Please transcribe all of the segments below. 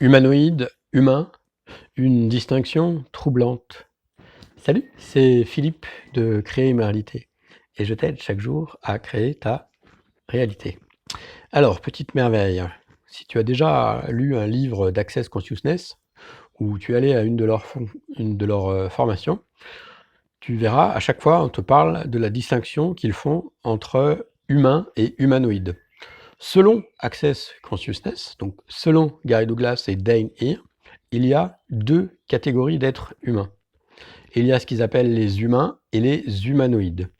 Humanoïde, humain, une distinction troublante. Salut, c'est Philippe de Créer une réalité et je t'aide chaque jour à créer ta réalité. Alors, petite merveille, si tu as déjà lu un livre d'Access Consciousness ou tu es allé à une de leurs formations, tu verras à chaque fois on te parle de la distinction qu'ils font entre humain et humanoïde. Selon Access Consciousness, donc selon Gary Douglas et Dane Heer, il y a deux catégories d'êtres humains. Il y a ce qu'ils appellent les humains et les humanoïdes.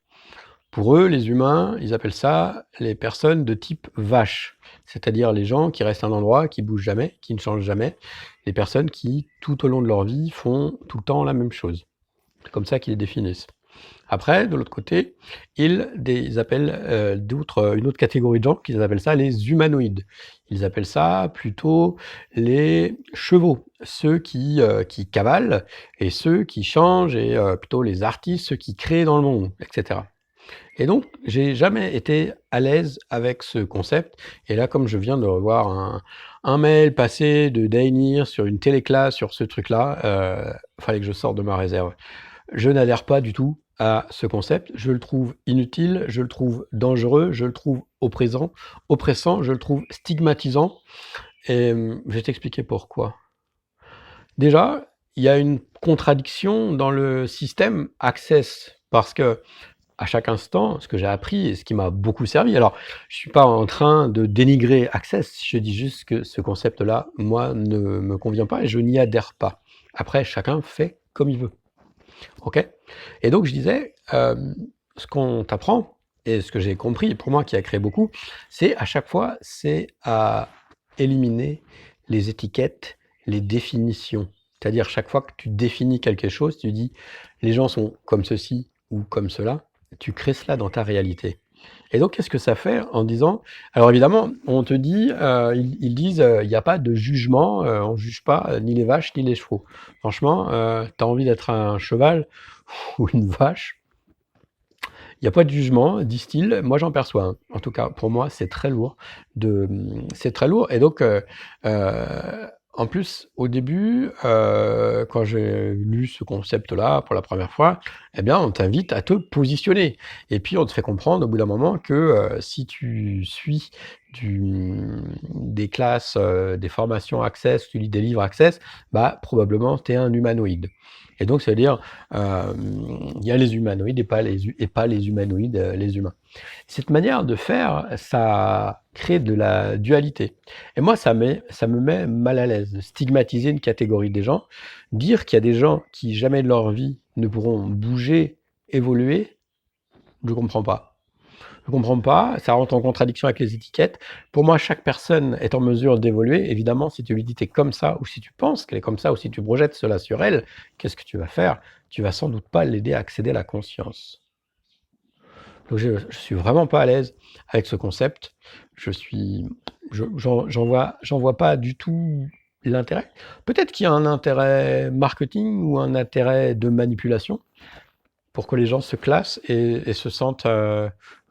Pour eux, les humains, ils appellent ça les personnes de type vache, c'est-à-dire les gens qui restent à un endroit, qui bougent jamais, qui ne changent jamais, les personnes qui, tout au long de leur vie, font tout le temps la même chose. C'est comme ça qu'ils les définissent. Après, de l'autre côté, ils appellent une autre catégorie de gens qu'ils appellent ça les humanoïdes. Ils appellent ça plutôt les chevaux, ceux qui cavalent et ceux qui changent, et plutôt les artistes, ceux qui créent dans le monde, etc. Et donc, j'ai jamais été à l'aise avec ce concept. Et là, comme je viens de revoir un mail passé de Dainir sur une téléclasse sur ce truc-là, fallait que je sorte de ma réserve. Je n'adhère pas du tout à ce concept. Je le trouve inutile, je le trouve dangereux, je le trouve oppressant, je le trouve stigmatisant. Et je vais t'expliquer pourquoi. Déjà, il y a une contradiction dans le système Access, parce que à chaque instant, ce que j'ai appris et ce qui m'a beaucoup servi. Alors, je suis pas en train de dénigrer Access, je dis juste que ce concept-là, moi, ne me convient pas et je n'y adhère pas. Après, chacun fait comme il veut. OK? Et donc je disais, ce qu'on t'apprend et ce que j'ai compris, pour moi qui a créé beaucoup, c'est à chaque fois, c'est à éliminer les étiquettes, les définitions. C'est-à-dire chaque fois que tu définis quelque chose, tu dis: «Les gens sont comme ceci ou comme cela», tu crées cela dans ta réalité. Et donc qu'est-ce que ça fait en disant, alors évidemment, on te dit, ils disent, «Il n'y a pas de jugement, on ne juge pas, ni les vaches ni les chevaux». Franchement, tu as envie d'être un cheval ou une vache, il n'y a pas de jugement, disent-ils. Moi, j'en perçois un. En tout cas, pour moi, c'est très lourd. C'est très lourd. Et donc, en plus, au début, quand j'ai lu ce concept-là pour la première fois, eh bien, on t'invite à te positionner. Et puis, on te fait comprendre au bout d'un moment que si tu suis des classes, des formations Access, tu lis des livres Access, bah, probablement, tu es un humanoïde. Et donc, ça veut dire, il y a les humanoïdes et pas les humanoïdes, les humains. Cette manière de faire, ça crée de la dualité. Et moi, ça me met mal à l'aise de stigmatiser une catégorie des gens, dire qu'il y a des gens qui jamais de leur vie ne pourront bouger, évoluer, je comprends pas. Je comprends pas, ça rentre en contradiction avec les étiquettes. Pour moi, chaque personne est en mesure d'évoluer. Évidemment, si tu lui dis t'es comme ça, ou si tu penses qu'elle est comme ça, ou si tu projettes cela sur elle, qu'est-ce que tu vas faire? Tu vas sans doute pas l'aider à accéder à la conscience. Donc je suis vraiment pas à l'aise avec ce concept. J'en vois pas du tout l'intérêt. Peut-être qu'il y a un intérêt marketing ou un intérêt de manipulation pour que les gens se classent et se sentent,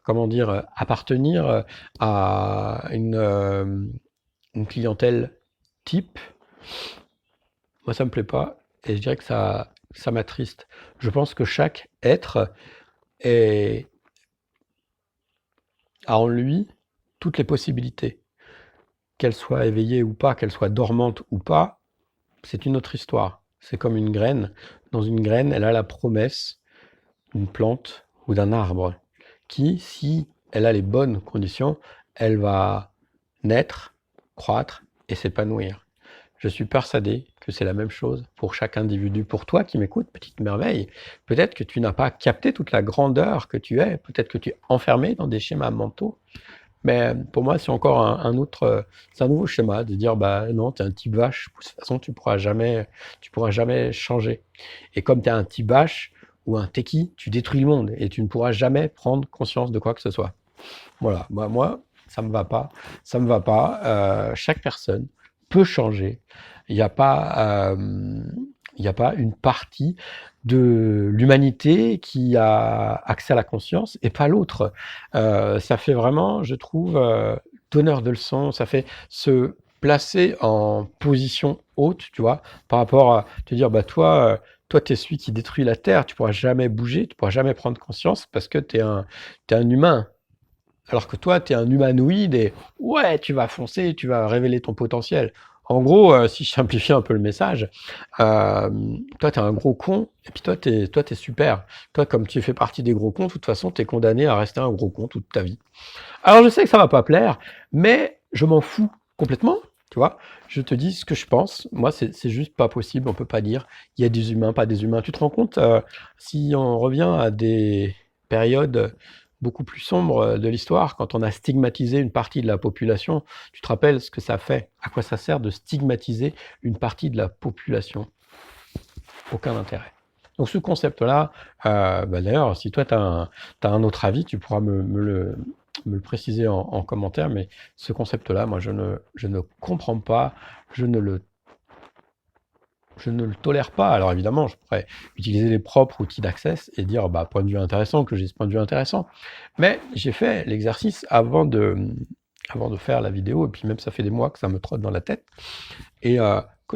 comment dire, appartenir à une clientèle type. Moi, ça me plaît pas et je dirais que ça m'attriste. Je pense que chaque être est, a en lui toutes les possibilités. Qu'elle soit éveillée ou pas, qu'elle soit dormante ou pas, c'est une autre histoire. C'est comme une graine. Dans une graine, elle a la promesse d'une plante ou d'un arbre qui, si elle a les bonnes conditions, elle va naître, croître et s'épanouir. Je suis persuadé que c'est la même chose pour chaque individu. Pour toi qui m'écoutes, petite merveille, peut-être que tu n'as pas capté toute la grandeur que tu es, peut-être que tu es enfermé dans des schémas mentaux, mais pour moi, c'est encore c'est un nouveau schéma de dire, bah non, tu es un type vache, de toute façon, tu pourras jamais changer. Et comme tu es un type vache ou un techie, tu détruis le monde et tu ne pourras jamais prendre conscience de quoi que ce soit. Voilà, moi, ça me va pas. Ça me va pas. Chaque personne peut changer. Il n'y a pas, il y a pas une partie de l'humanité qui a accès à la conscience et pas l'autre. Ça fait vraiment, je trouve, donneur de leçons. Ça fait placer en position haute, tu vois, par rapport à te dire, bah toi, tu es celui qui détruit la Terre, tu pourras jamais bouger, tu pourras jamais prendre conscience parce que t'es un humain. Alors que toi, tu es un humanoïde et ouais, tu vas foncer, tu vas révéler ton potentiel. En gros, si je simplifie un peu le message, toi, tu es un gros con, et puis toi, t'es super. Toi, comme tu fais partie des gros cons, de toute façon, tu es condamné à rester un gros con toute ta vie. Alors, je sais que ça va pas plaire, mais je m'en fous complètement, tu vois. Je te dis ce que je pense. Moi, c'est juste pas possible. On peut pas dire il y a des humains, pas des humains. Tu te rends compte, si on revient à des périodes beaucoup plus sombres de l'histoire, quand on a stigmatisé une partie de la population, tu te rappelles ce que ça fait, à quoi ça sert de stigmatiser une partie de la population? Aucun intérêt. Donc ce concept-là, bah d'ailleurs, si toi tu as, un autre avis, tu pourras me le préciser en commentaire, mais ce concept-là, moi je ne comprends pas, je ne le, je ne le tolère pas. Alors évidemment, je pourrais utiliser les propres outils d'access et dire, bah, point de vue intéressant, que j'ai ce point de vue intéressant. Mais j'ai fait l'exercice avant de faire la vidéo, et puis même ça fait des mois que ça me trotte dans la tête. Et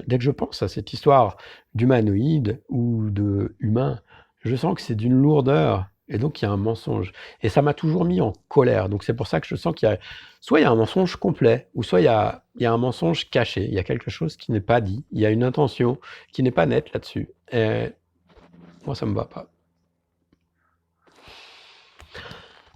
dès que je pense à cette histoire d'humanoïde ou de humain, je sens que c'est d'une lourdeur et donc il y a un mensonge. Et ça m'a toujours mis en colère. Donc c'est pour ça que je sens qu'il y a soit il y a un mensonge complet, ou soit il y a un mensonge caché. Il y a quelque chose qui n'est pas dit. Il y a une intention qui n'est pas nette là-dessus. Et moi, ça me va pas.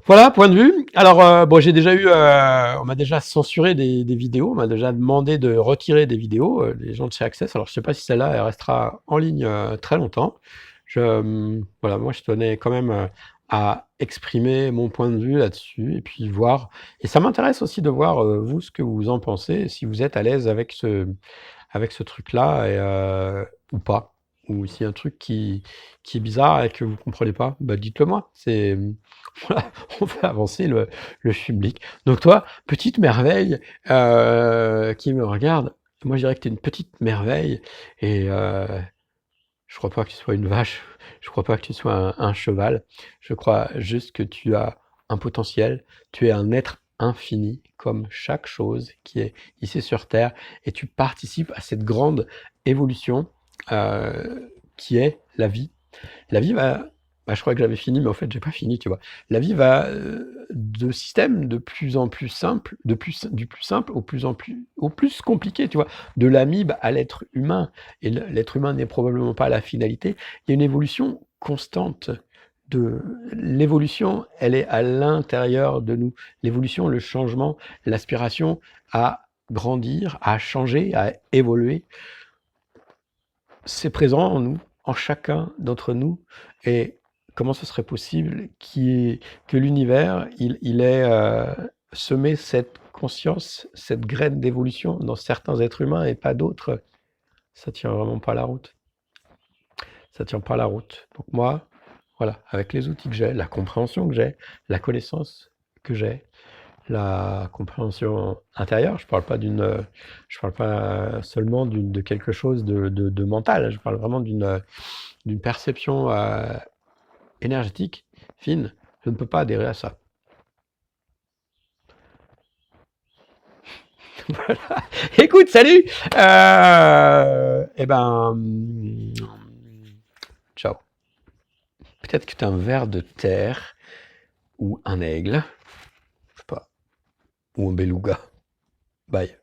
Voilà, point de vue. Alors, bon, j'ai déjà eu, on m'a déjà censuré des vidéos, on m'a déjà demandé de retirer des vidéos, les gens de chez Access. Alors, je sais pas si celle-là, elle restera en ligne très longtemps. Voilà, moi, je tenais quand même à exprimer mon point de vue là-dessus, et puis voir. Et ça m'intéresse aussi de voir, vous, ce que vous en pensez, si vous êtes à l'aise avec ce truc-là, ou pas. Ou s'il y a un truc qui est bizarre et que vous comprenez pas, bah dites-le moi. Voilà, on fait avancer le public. Donc toi, petite merveille qui me regarde, moi je dirais que tu es une petite merveille et je crois pas que tu sois une vache, je crois pas que tu sois un cheval, je crois juste que tu as un potentiel, tu es un être infini comme chaque chose qui est ici sur Terre et tu participes à cette grande évolution qui est la vie. La vie va, bah, je crois que j'avais fini, mais en fait, j'ai pas fini, tu vois? La vie va, de systèmes de plus en plus simples, du plus simple au plus compliqué, tu vois? De l'amibe à l'être humain et l'être humain n'est probablement pas la finalité. Il y a une évolution constante de l'évolution, elle est à l'intérieur de nous. L'évolution, le changement, l'aspiration à grandir, à changer, à évoluer, c'est présent en nous, en chacun d'entre nous. Et comment ce serait possible que l'univers, il ait semé cette conscience, cette graine d'évolution dans certains êtres humains et pas d'autres? Ça tient vraiment pas la route. Ça tient pas la route. Donc moi, voilà, avec les outils que j'ai, la compréhension que j'ai, la connaissance que j'ai, la compréhension intérieure, je parle pas seulement de quelque chose de mental, je parle vraiment d'une perception énergétique fine. Je ne peux pas adhérer à ça. Voilà. Écoute, salut. Eh ben, ciao. Peut-être que tu es un ver de terre ou un aigle, je sais pas, ou un beluga. Bye.